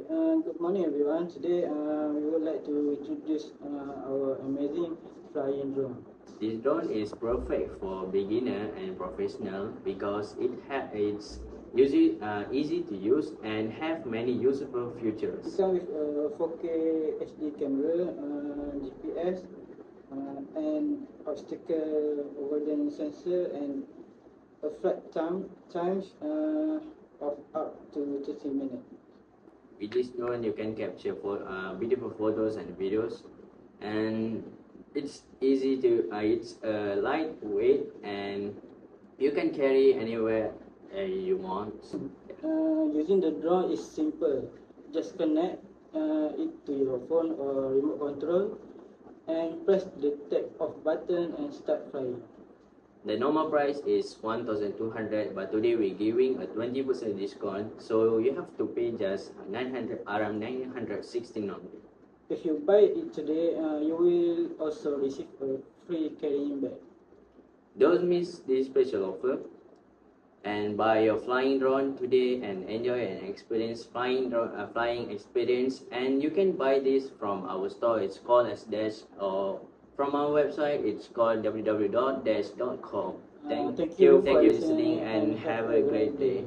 Good morning everyone. Today we would like to introduce our amazing flying drone. This drone is perfect for beginner and professional because it's easy to use and have many useful It features. comes with a 4K HD camera, GPS, and obstacle avoidance sensor, and a flight times of up to 30 minutes. With this drone, you can capture beautiful photos and videos, and it's lightweight and you can carry anywhere you want. Using the drone is simple. Just connect it to your phone or remote control and press the take off button and start flying. The normal price is 1,200, but today we're giving a 20% discount, so you have to pay just 900, around 916 only. If you buy it today, you will also receive a free carrying bag. Don't miss this special offer and buy your flying drone today and enjoy an experience flying experience. And you can buy this from our store. It's called as Dash, or from our website it's called www.dash.com. Thank Thank you you for for listening listening and have a great day.